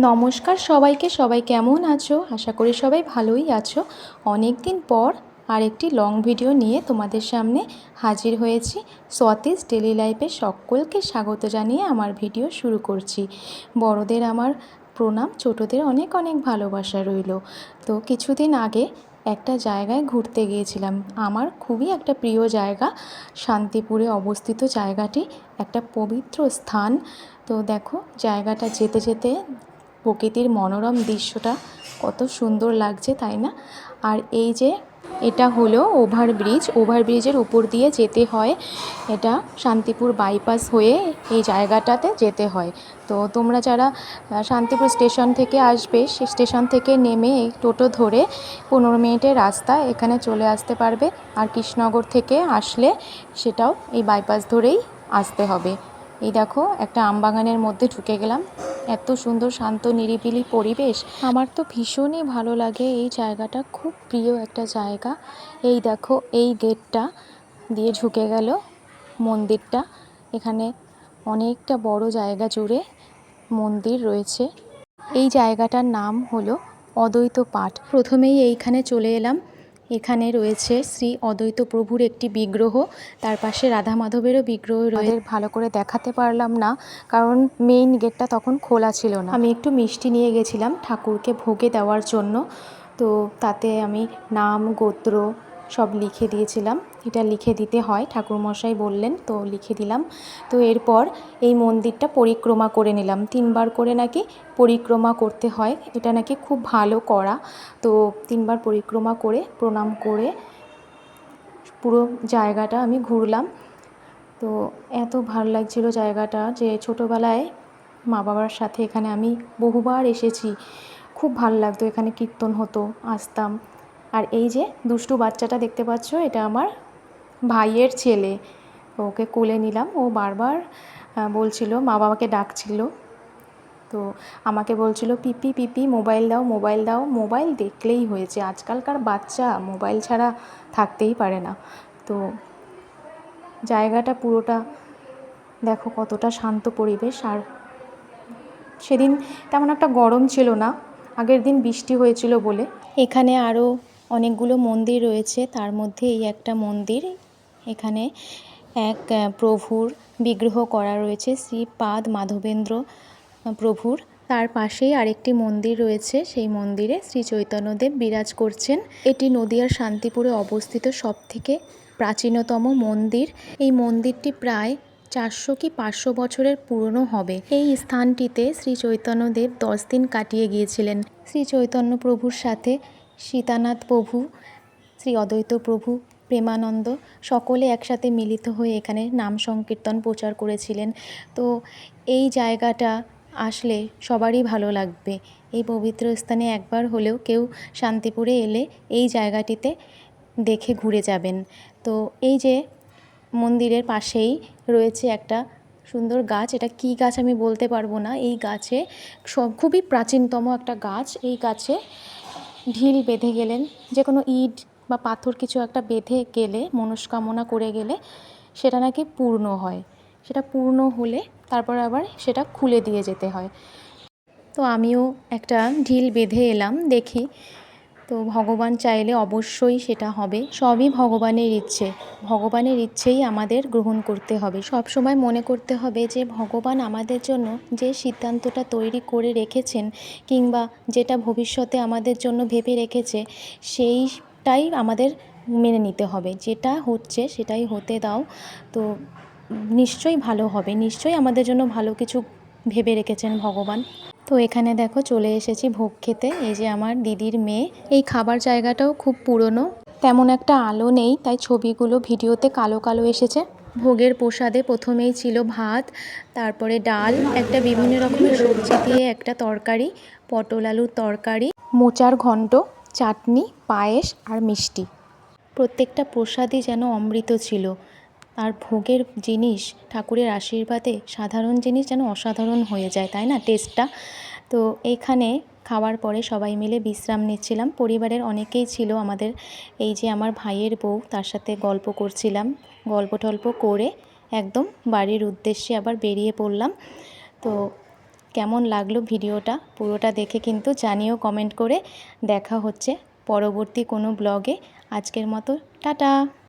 নমস্কার সবাইকে। সবাই কেমন আছো? আশা করি সবাই ভালোই আছো। অনেক দিন পর আরেকটি লং ভিডিও নিয়ে তোমাদের সামনে হাজির হয়েছি। সতীশ ডেলি লাইফে সকলকে স্বাগত জানিয়ে আমার ভিডিও শুরু করছি। বড়দের আমার প্রণাম, ছোটদের অনেক অনেক ভালোবাসা রইল। তো কিছুদিন আগে একটা জায়গায় ঘুরতে গিয়েছিলাম। আমার খুবই একটা প্রিয় জায়গা, শান্তিপুরে অবস্থিত জায়গাটি একটা পবিত্র স্থান। তো দেখো জায়গাটা যেতে যেতে প্রকৃতির মনোরম দৃশ্যটা কত সুন্দর লাগছে, তাই না? আর এই যে এটা হলো ওভারব্রিজের উপর দিয়ে যেতে হয়। এটা শান্তিপুর বাইপাস হয়ে এই জায়গাটাতে যেতে হয়। তো তোমরা যারা শান্তিপুর স্টেশন থেকে আসবে, সেই স্টেশন থেকে নেমে এই টোটো ধরে 15 মিনিটের রাস্তা এখানে চলে আসতে পারবে। আর কৃষ্ণনগর থেকে আসলে সেটাও এই বাইপাস ধরেই আসতে হবে। এই দেখো একটা আমবাগানের মধ্যে ঢুকে গেলাম। এত সুন্দর শান্ত নিরিবিলি পরিবেশ, আমার তো ভীষণই ভালো লাগে। এই জায়গাটা খুব প্রিয় একটা জায়গা। এই দেখো এই গেটটা দিয়ে ঢুকে গেল মন্দিরটা। এখানে অনেকটা বড় জায়গা জুড়ে মন্দির রয়েছে। এই জায়গাটার নাম হলো অদ্বৈত পাঠ। প্রথমেই এইখানে চলে এলাম। এখানে রয়েছে শ্রী অদ্বৈত প্রভুর একটি বিগ্রহ, তার পাশে রাধা মাধবেরও বিগ্রহ রয়েছে। ভালো করে দেখাতে পারলাম না কারণ মেইন গেটটা তখন খোলা ছিল না। আমি একটু মিষ্টি নিয়ে গেছিলাম ঠাকুরকে ভোগে দেওয়ার জন্য। তো তাতে আমি নাম গোত্র সব লিখে দিয়েছিলাম। এটা লিখে দিতে হয়, ঠাকুরমশাই বললেন, তো লিখে দিলাম। তো এরপর এই মন্দিরটা পরিক্রমা করে নিলাম। 3 বার করে নাকি পরিক্রমা করতে হয়, এটা নাকি খুব ভালো করা। তো 3 বার পরিক্রমা করে প্রণাম করে পুরো জায়গাটা আমি ঘুরলাম। তো এত ভালো লাগছিল জায়গাটা যে ছোটোবেলায় মা বাবার সাথে এখানে আমি বহুবার এসেছি। খুব ভালো লাগতো, এখানে কীর্তন হতো, আসতাম। আর এই যে দুষ্টু বাচ্চাটা দেখতে পাচ্ছ, এটা আমার ভাইয়ের ছেলে। ওকে কোলে নিলাম। ও বারবার বলছিল, মা বাবাকে ডাকছিল। তো আমাকে বলছিল পিপি পিপি মোবাইল দাও মোবাইল দাও। মোবাইল দেখলেই হয়েছে, আজকালকার বাচ্চা মোবাইল ছাড়া থাকতেই পারে না। তো জায়গাটা পুরোটা দেখো কতটা শান্ত পরিবেশ। আর সেদিন তেমন একটা গরম ছিল না, আগের দিন বৃষ্টি হয়েছিল বলে। এখানে আরও অনেকগুলো মন্দির রয়েছে, তার মধ্যে এই একটা মন্দির। এখানে এক প্রভুর বিগ্রহ করা রয়েছে, শ্রীপাদ মাধবেন্দ্র প্রভুর। তার পাশেই আরেকটি মন্দির রয়েছে, সেই মন্দিরে শ্রী চৈতন্যদেব বিরাজ করছেন। এটি নদিয়ার শান্তিপুরে অবস্থিত সবথেকে প্রাচীনতম মন্দির। এই মন্দিরটি প্রায় 400 কি 500 বছরের পুরনো হবে। এই স্থানটিতে শ্রী চৈতন্যদেব 10 দিন কাটিয়ে গিয়েছিলেন। শ্রী চৈতন্য প্রভুর সাথে সীতানাথ প্রভু, শ্রী অদ্বৈত প্রভু, প্রেমানন্দ সকলে একসাথে মিলিত হয়ে এখানে নাম সংকীর্তন প্রচার করেছিলেন। তো এই জায়গাটা আসলে সবারই ভালো লাগবে। এই পবিত্র স্থানে একবার হলেও কেউ শান্তিপুরে এলে এই জায়গাটিতে দেখে ঘুরে যাবেন। তো এই যে মন্দিরের পাশেই রয়েছে একটা সুন্দর গাছ। এটা কী গাছ আমি বলতে পারবো না। এই গাছে খুবই প্রাচীনতম একটা গাছ। এই গাছে ঢিল বেঁধে গেলেন, যে কোনো ইট বা পাথর কিছু একটা বেঁধে গেলে, মনস্কামনা করে গেলে সেটা নাকি পূর্ণ হয়। সেটা পূর্ণ হলে তারপর আবার সেটা খুলে দিয়ে যেতে হয়। তো আমিও একটা ঢিল বেঁধে এলাম, দেখি। তো ভগবান চাইলে অবশ্যই সেটা হবে। সবই ভগবানের ইচ্ছে, ভগবানের ইচ্ছেই আমাদের গ্রহণ করতে হবে। সব সময় মনে করতে হবে যে ভগবান আমাদের জন্য যে সিদ্ধান্তটা তৈরি করে রেখেছেন, কিংবা যেটা ভবিষ্যতে আমাদের জন্য ভেবে রেখেছে, সেইটাই আমাদের মেনে নিতে হবে। যেটা হচ্ছে সেটাই হতে দাও। তো নিশ্চয়ই ভালো হবে, নিশ্চয়ই আমাদের জন্য ভালো কিছু ভেবে রেখেছেন ভগবান। তো এখানে দেখো চলে এসেছি ভোগ খেতে। এই যে আমার দিদির মেয়ে। এই খাবার জায়গাটাও খুব পুরনো, তেমন একটা আলো নেই, তাই ছবিগুলো ভিডিওতে কালো কালো এসেছে। ভোগের প্রসাদে প্রথমেই ছিল ভাত, তারপরে ডাল, একটা বিভিন্ন রকমের সবজি দিয়ে একটা তরকারি, পটল আলুর তরকারি, মোচার ঘন্ট, চাটনি, পায়েস আর মিষ্টি। প্রত্যেকটা প্রসাদই যেন অমৃত ছিল। আর ভোগের জিনিস, ঠাকুরের আশীর্বাদে সাধারণ জিনিস যেন অসাধারণ হয়ে যায়, তাই না টেস্টটা? তো এইখানে খাওয়ার পরে সবাই মিলে বিশ্রাম নিচ্ছিলাম। পরিবারের অনেকেই ছিল আমাদের। এই যে আমার ভাইয়ের বউ, তার সাথে গল্প করছিলাম। গল্প টল্প করে একদম বাড়ির উদ্দেশ্যে আবার বেরিয়ে পড়লাম। তো কেমন লাগলো ভিডিওটা পুরোটা দেখে কিন্তু জানিও কমেন্ট করে। দেখা হচ্ছে পরবর্তী কোনো ব্লগে। আজকের মতো টাটা।